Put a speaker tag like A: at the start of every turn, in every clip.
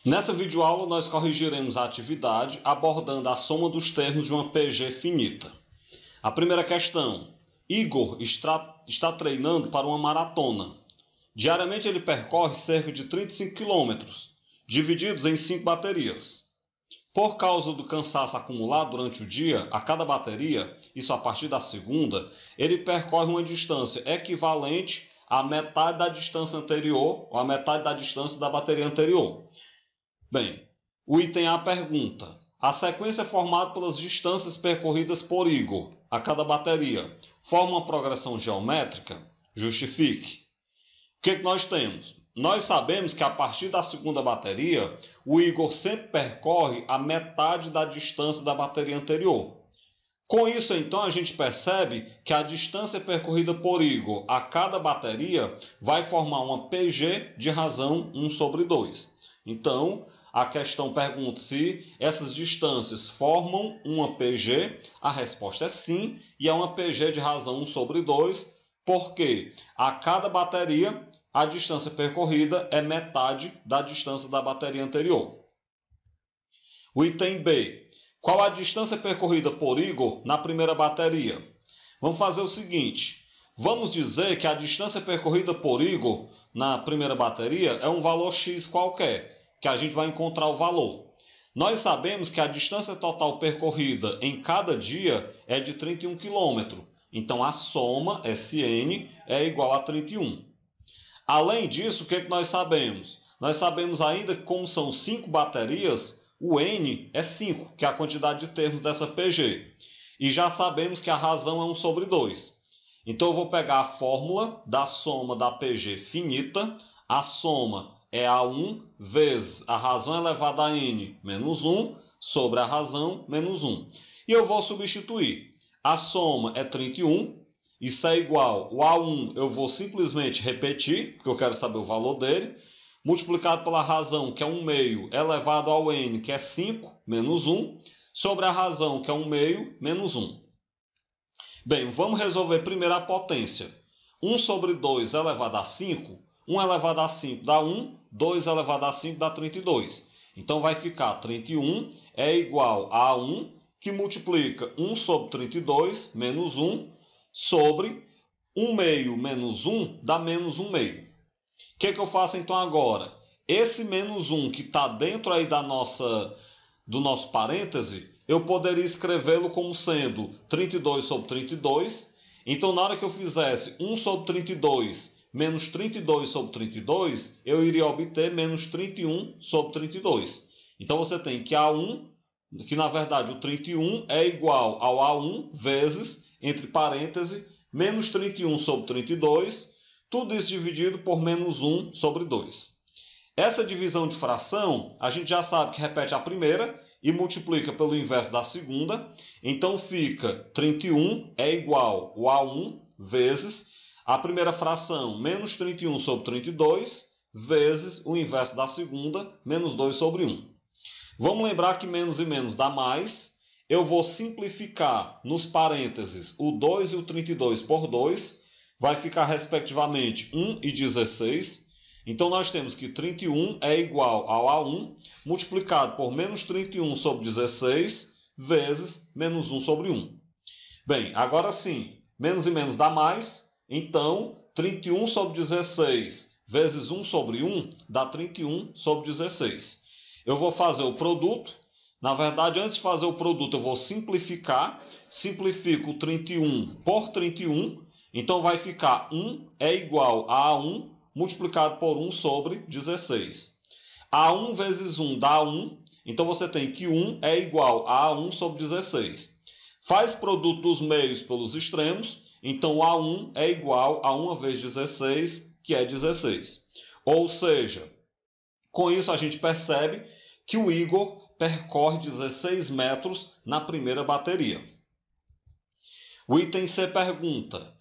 A: Nessa videoaula, nós corrigiremos a atividade abordando a soma dos termos de uma PG finita. A primeira questão. Igor está treinando para uma maratona. Diariamente ele percorre cerca de 35 km, divididos em 5 baterias. Por causa do cansaço acumulado durante o dia, a cada bateria, isso a partir da segunda, ele percorre uma distância equivalente à metade da distância anterior ou à metade da distância da bateria anterior. Bem, o item A pergunta: a sequência é formada pelas distâncias percorridas por Igor a cada bateria forma uma progressão geométrica? Justifique. O que nós temos? Nós sabemos que a partir da segunda bateria, o Igor sempre percorre a metade da distância da bateria anterior. Com isso, então, a gente percebe que a distância percorrida por Igor a cada bateria vai formar uma PG de razão 1/2. Então, a questão pergunta se essas distâncias formam uma PG. A resposta é sim, e é uma PG de razão 1/2, porque a cada bateria a distância percorrida é metade da distância da bateria anterior. O item B. Qual a distância percorrida por Igor na primeira bateria? Vamos fazer o seguinte. Vamos dizer que a distância percorrida por Igor na primeira bateria é um valor X qualquer, que a gente vai encontrar o valor. Nós sabemos que a distância total percorrida em cada dia é de 31 km. Então, a soma, SN, é igual a 31. Além disso, o que nós sabemos? Nós sabemos ainda que, como são 5 baterias, o N é 5, que é a quantidade de termos dessa PG. E já sabemos que a razão é 1/2. Então, eu vou pegar a fórmula da soma da PG finita. A soma é A1 vezes a razão elevada a N menos 1 sobre a razão menos 1. E eu vou substituir. A soma é 31. Isso é igual, o A1 eu vou simplesmente repetir, porque eu quero saber o valor dele, multiplicado pela razão, que é 1/2, elevado ao N, que é 5, menos 1, sobre a razão, que é 1/2, menos 1. Bem, vamos resolver primeiro a potência. 1/2 elevado a 5, 1 elevado a 5 dá 1, 2 elevado a 5 dá 32. Então vai ficar 31 é igual a 1, que multiplica 1/32 menos 1, sobre 1/2 menos 1 dá menos 1/2. O que eu faço então agora? Esse menos 1 que está dentro aí do nosso parêntese, eu poderia escrevê-lo como sendo 32/32. Então, na hora que eu fizesse 1/32 menos 32/32, eu iria obter menos 31/32. Então, você tem que A1, que na verdade o 31 é igual ao A1 vezes, entre parênteses, menos 31/32, tudo isso dividido por menos 1/2. Essa divisão de fração, a gente já sabe que repete a primeira e multiplica pelo inverso da segunda. Então fica 31 é igual ao A1 vezes a primeira fração, menos 31/32, vezes o inverso da segunda, menos 2/1. Vamos lembrar que menos e menos dá mais. Eu vou simplificar nos parênteses o 2 e o 32 por 2. Vai ficar respectivamente 1 e 16. Então nós temos que 31 é igual ao A1 multiplicado por menos 31/16 vezes menos 1/1. Bem, agora sim, menos e menos dá mais. Então 31/16 vezes 1/1 dá 31/16. Eu vou fazer o produto. Na verdade, antes de fazer o produto, eu vou simplificar. Simplifico o 31 por 31. Então, vai ficar 1 é igual a A1 multiplicado por 1/16. A1 vezes 1 dá 1. Então, você tem que 1 é igual a A1/16. Faz produto dos meios pelos extremos. Então, A1 é igual a 1 vezes 16, que é 16. Ou seja, com isso a gente percebe que o Igor percorre 16 metros na primeira bateria. O item C pergunta: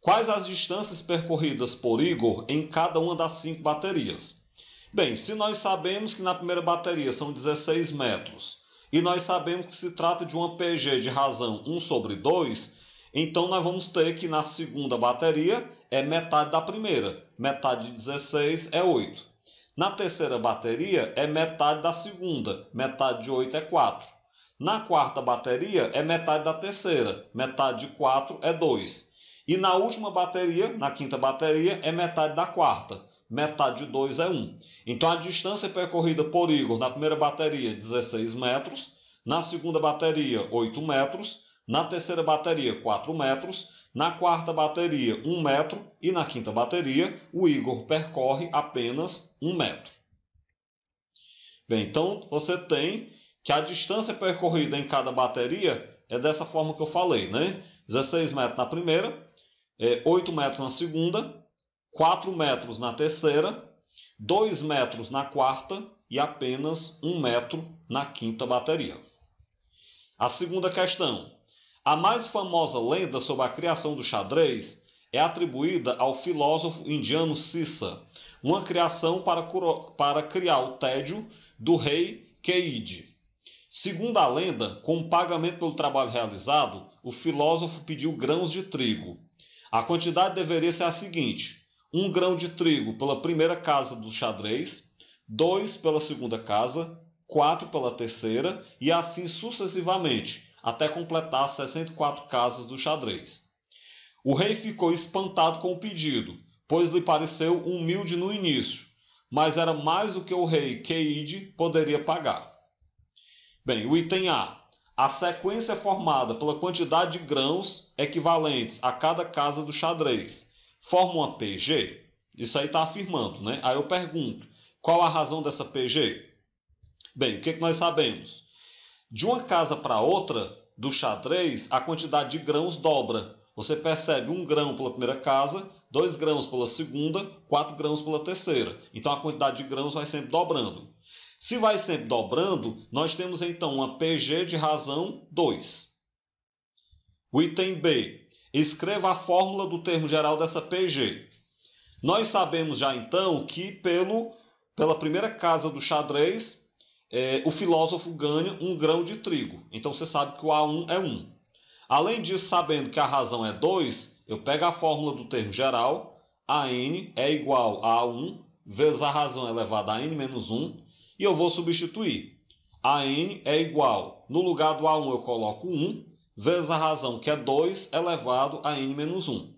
A: quais as distâncias percorridas por Igor em cada uma das 5 baterias? Bem, se nós sabemos que na primeira bateria são 16 metros e nós sabemos que se trata de uma PG de razão 1/2, então nós vamos ter que na segunda bateria é metade da primeira. Metade de 16 é 8. Na terceira bateria é metade da segunda, metade de 8 é 4. Na quarta bateria é metade da terceira, metade de 4 é 2. E na última bateria, na quinta bateria, é metade da quarta, metade de 2 é 1. Então a distância percorrida por Igor na primeira bateria 16 metros, na segunda bateria 8 metros, na terceira bateria 4 metros, na quarta bateria 1 metro e na quinta bateria o Igor percorre apenas 1 metro. Bem, então você tem que a distância percorrida em cada bateria é dessa forma que eu falei, né? 16 metros na primeira, 8 metros na segunda, 4 metros na terceira, 2 metros na quarta e apenas 1 metro na quinta bateria. A segunda questão. A mais famosa lenda sobre a criação do xadrez é atribuída ao filósofo indiano Sissa, uma criação para criar o tédio do rei Keide. Segundo a lenda, como pagamento pelo trabalho realizado, o filósofo pediu grãos de trigo. A quantidade deveria ser a seguinte: 1 grão de trigo pela primeira casa do xadrez, 2 pela segunda casa, 4 pela terceira e assim sucessivamente, até completar 64 casas do xadrez. O rei ficou espantado com o pedido, pois lhe pareceu humilde no início, mas era mais do que o rei Keide poderia pagar. Bem, o item A. A sequência formada pela quantidade de grãos equivalentes a cada casa do xadrez forma uma PG? Isso aí está afirmando, né? Aí eu pergunto, qual a razão dessa PG? Bem, o que nós sabemos? De uma casa para outra do xadrez, a quantidade de grãos dobra. Você percebe 1 grão pela primeira casa, 2 grãos pela segunda, 4 grãos pela terceira. Então a quantidade de grãos vai sempre dobrando. Se vai sempre dobrando, nós temos então uma PG de razão 2. O item B. Escreva a fórmula do termo geral dessa PG. Nós sabemos já então que pela primeira casa do xadrez, o filósofo ganha 1 grão de trigo. Então você sabe que o A1 é 1. Além disso, sabendo que a razão é 2, eu pego a fórmula do termo geral, AN é igual a A1 vezes a razão elevada a N menos 1, e eu vou substituir. AN é igual, no lugar do A1 eu coloco 1, vezes a razão que é 2 elevado a N menos 1.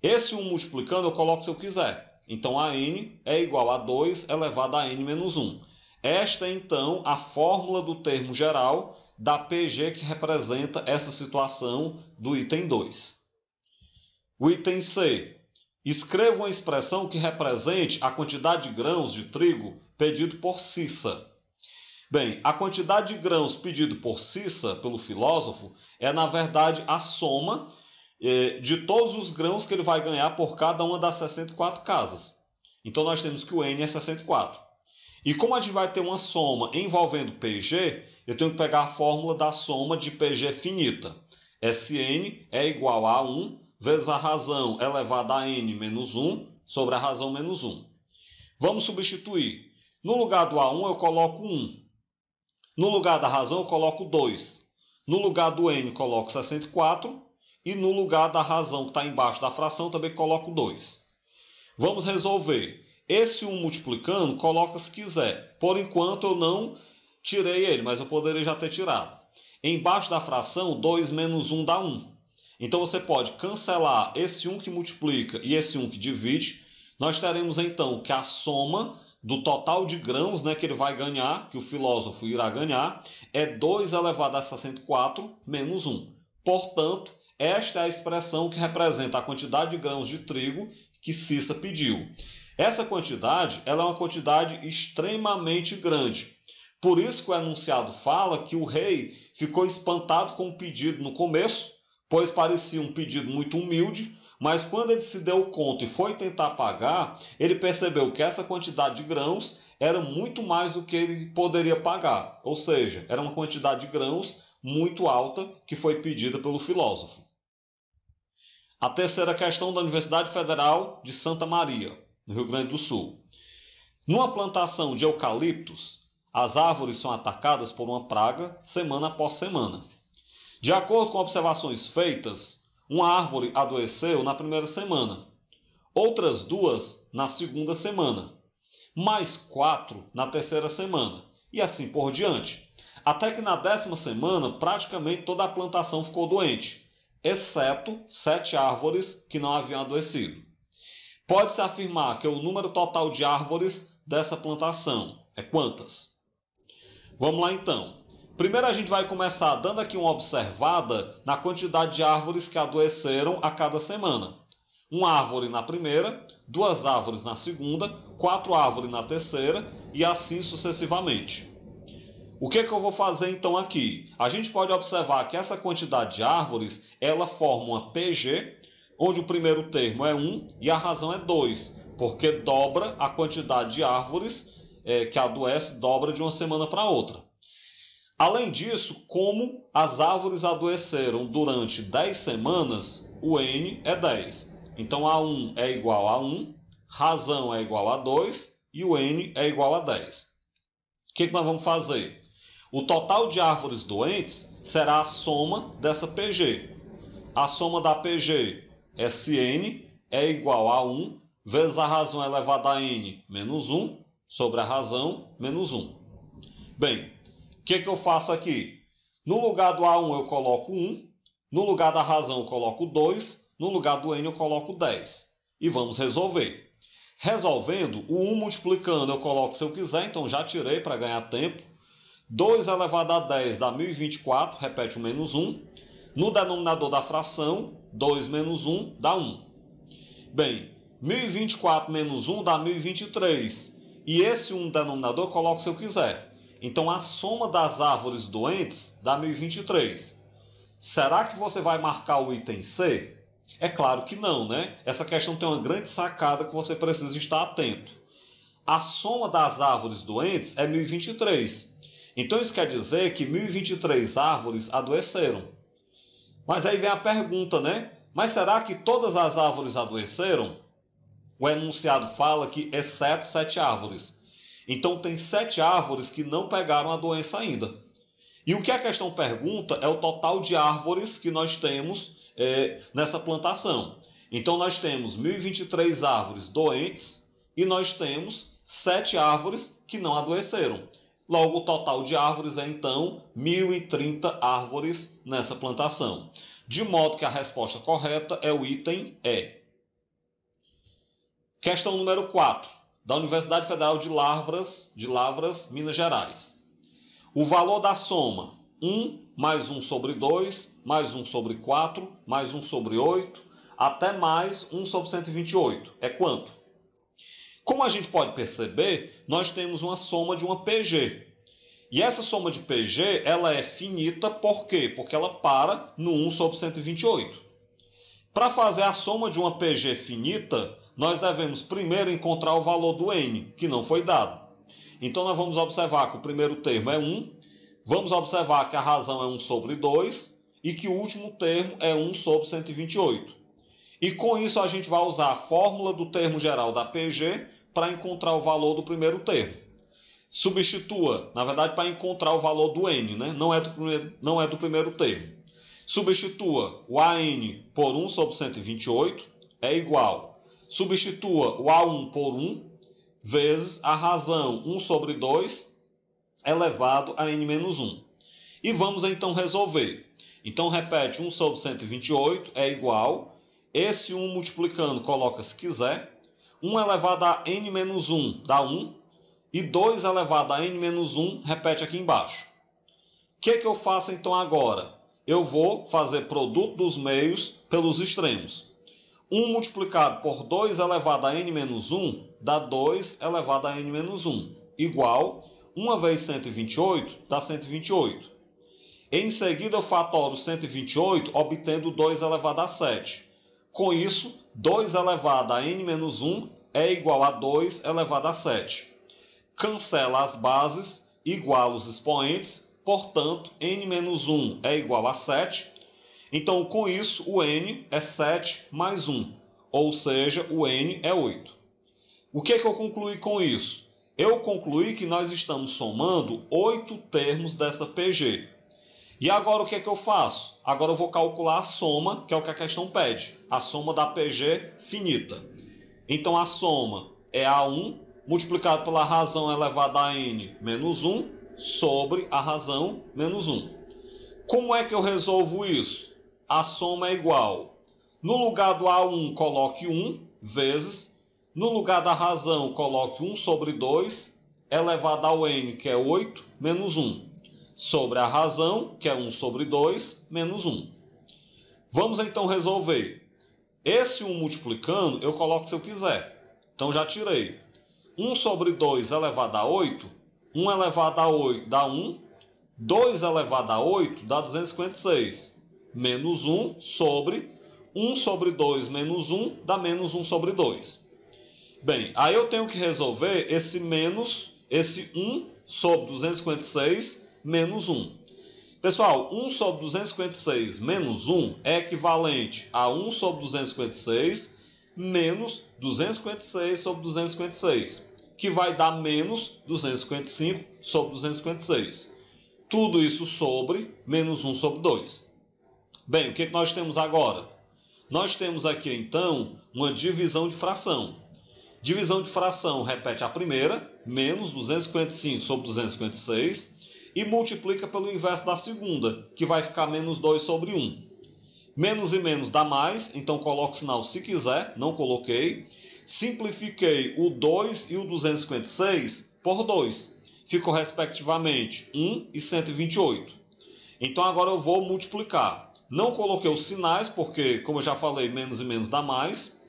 A: Esse 1 multiplicando eu coloco se eu quiser. Então AN é igual a 2 elevado a N menos 1. Esta é então a fórmula do termo geral da PG que representa essa situação do item 2. O item C. Escreva uma expressão que represente a quantidade de grãos de trigo pedido por Sissa. Bem, a quantidade de grãos pedido por Sissa, pelo filósofo, é na verdade a soma de todos os grãos que ele vai ganhar por cada uma das 64 casas. Então nós temos que o N é 64. E como a gente vai ter uma soma envolvendo PG, eu tenho que pegar a fórmula da soma de PG finita. Sn é igual a 1 vezes a razão elevada a N menos 1 sobre a razão menos 1. Vamos substituir. No lugar do A1 eu coloco 1. No lugar da razão eu coloco 2. No lugar do N eu coloco 64. E no lugar da razão que está embaixo da fração também coloco 2. Vamos resolver. Esse 1 multiplicando, coloca se quiser. Por enquanto eu não tirei ele, mas eu poderia já ter tirado. Embaixo da fração, 2 menos 1 dá 1. Então você pode cancelar esse 1 que multiplica e esse 1 que divide. Nós teremos então que a soma do total de grãos, que ele vai ganhar, que o filósofo irá ganhar, é 2 elevado a 64 menos 1. Portanto, esta é a expressão que representa a quantidade de grãos de trigo que Sissa pediu. Essa quantidade ela é uma quantidade extremamente grande. Por isso que o enunciado fala que o rei ficou espantado com o pedido no começo, pois parecia um pedido muito humilde, mas quando ele se deu conta e foi tentar pagar, ele percebeu que essa quantidade de grãos era muito mais do que ele poderia pagar. Ou seja, era uma quantidade de grãos muito alta que foi pedida pelo filósofo. A terceira questão da Universidade Federal de Santa Maria, no Rio Grande do Sul. Numa plantação de eucaliptos, as árvores são atacadas por uma praga semana após semana. De acordo com observações feitas, uma árvore adoeceu na primeira semana, outras 2 na segunda semana. mais 4 na terceira semana, e assim por diante. Até que na 10ª semana, praticamente toda a plantação ficou doente, exceto 7 árvores que não haviam adoecido. Pode-se afirmar que o número total de árvores dessa plantação é quantas? Vamos lá então. Primeiro a gente vai começar dando aqui uma observada na quantidade de árvores que adoeceram a cada semana. Uma árvore na primeira, 2 árvores na segunda, 4 árvores na terceira e assim sucessivamente. O que eu vou fazer então aqui? A gente pode observar que essa quantidade de árvores, ela forma uma PG, onde o primeiro termo é 1 e a razão é 2, porque dobra a quantidade de árvores que adoece, dobra de uma semana para outra. Além disso, como as árvores adoeceram durante 10 semanas, o N é 10. Então A1 é igual a 1, razão é igual a 2 e o N é igual a 10. O que nós vamos fazer? O total de árvores doentes será a soma dessa PG. A soma da PG, SN, é igual a 1 vezes a razão elevada a N menos 1 sobre a razão menos 1. Bem, o que eu faço aqui? No lugar do A1 eu coloco 1, no lugar da razão eu coloco 2, no lugar do N eu coloco 10. E vamos resolver. Resolvendo, o 1 multiplicando eu coloco se eu quiser, então já tirei para ganhar tempo. 2 elevado a 10 dá 1024, repete o menos 1. No denominador da fração, 2 menos 1 dá 1. Bem, 1024 menos 1 dá 1023. E esse 1 no denominador eu coloco se eu quiser. Então a soma das árvores doentes dá 1023. Será que você vai marcar o item C? É claro que não, né? Essa questão tem uma grande sacada que você precisa estar atento. A soma das árvores doentes é 1023. Então isso quer dizer que 1023 árvores adoeceram. Mas aí vem a pergunta, né? Mas será que todas as árvores adoeceram? O enunciado fala que exceto 7 árvores. Então tem 7 árvores que não pegaram a doença ainda. E o que a questão pergunta é o total de árvores que nós temos nessa plantação. Então nós temos 1023 árvores doentes e nós temos 7 árvores que não adoeceram. Logo, o total de árvores é, então, 1030 árvores nessa plantação. De modo que a resposta correta é o item E. Questão número 4, da Universidade Federal de Lavras, Minas Gerais. O valor da soma 1 mais 1 sobre 2, mais 1 sobre 4, mais 1 sobre 8, até mais 1 sobre 128 é quanto? Como a gente pode perceber, nós temos uma soma de uma PG. E essa soma de PG ela é finita, por quê? Porque ela para no 1 sobre 128. Para fazer a soma de uma PG finita, nós devemos primeiro encontrar o valor do N, que não foi dado. Então nós vamos observar que o primeiro termo é 1, vamos observar que a razão é 1 sobre 2 e que o último termo é 1 sobre 128. E com isso a gente vai usar a fórmula do termo geral da PG para encontrar o valor do primeiro termo. Substitua, na verdade, para encontrar o valor do N, né? Não é do primeiro termo. Substitua o AN por 1 sobre 128 é igual. Substitua o A1 por 1 vezes a razão 1 sobre 2 elevado a N menos 1. E vamos então resolver. Então repete 1 sobre 128 é igual. Esse 1 multiplicando coloca se quiser. 1 elevado a N menos 1 dá 1. E 2 elevado a N menos 1 repete aqui embaixo. O que eu faço então agora? Eu vou fazer produto dos meios pelos extremos. 1 multiplicado por 2 elevado a N menos 1 dá 2 elevado a N menos 1. Igual 1 vezes 128 dá 128. Em seguida eu fatoro 128 obtendo 2 elevado a 7. Com isso, 2 elevado a N menos 1 é igual a 2 elevado a 7. Cancela as bases, iguala os expoentes, portanto, N menos 1 é igual a 7. Então, com isso, o N é 7 mais 1, ou seja, o N é 8. O que eu concluí com isso? Eu concluí que nós estamos somando 8 termos dessa PG. E agora o que eu faço? Agora eu vou calcular a soma, que é o que a questão pede, a soma da PG finita. Então, a soma é A1 multiplicado pela razão elevada a n menos 1 sobre a razão menos 1. Como é que eu resolvo isso? A soma é igual. No lugar do A1, coloque 1 vezes. No lugar da razão, coloque 1 sobre 2, elevado ao n, que é 8, menos 1. Sobre a razão, que é 1 sobre 2, menos 1. Vamos então resolver. Esse 1 multiplicando, eu coloco se eu quiser. Então já tirei. 1 sobre 2 elevado a 8, 1 elevado a 8 dá 1, 2 elevado a 8 dá 256, menos 1 sobre 1 sobre 2 menos 1 dá menos 1 sobre 2. Bem, aí eu tenho que resolver esse 1 sobre 256 menos 1. Pessoal, 1 sobre 256 menos 1 é equivalente a 1 sobre 256 menos 256 sobre 256, que vai dar menos 255 sobre 256. Tudo isso sobre menos 1 sobre 2. Bem, o que nós temos agora? Nós temos aqui, então, uma divisão de fração. Divisão de fração repete a primeira, menos 255 sobre 256, e multiplica pelo inverso da segunda, que vai ficar menos 2 sobre 1. Menos e menos dá mais, então coloco o sinal se quiser, não coloquei. Simplifiquei o 2 e o 256 por 2. Ficou respectivamente 1 e 128. Então agora eu vou multiplicar. Não coloquei os sinais, porque, como eu já falei, menos e menos dá mais.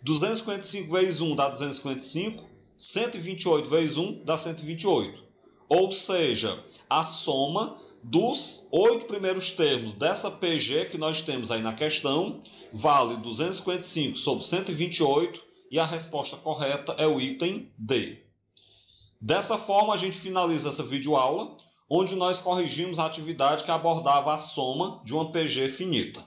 A: 255 vezes 1 dá 255. 128 vezes 1 dá 128. Ou seja, a soma dos 8 primeiros termos dessa PG que nós temos aí na questão vale 255 sobre 128 e a resposta correta é o item D. Dessa forma, a gente finaliza essa videoaula, onde nós corrigimos a atividade que abordava a soma de uma PG finita.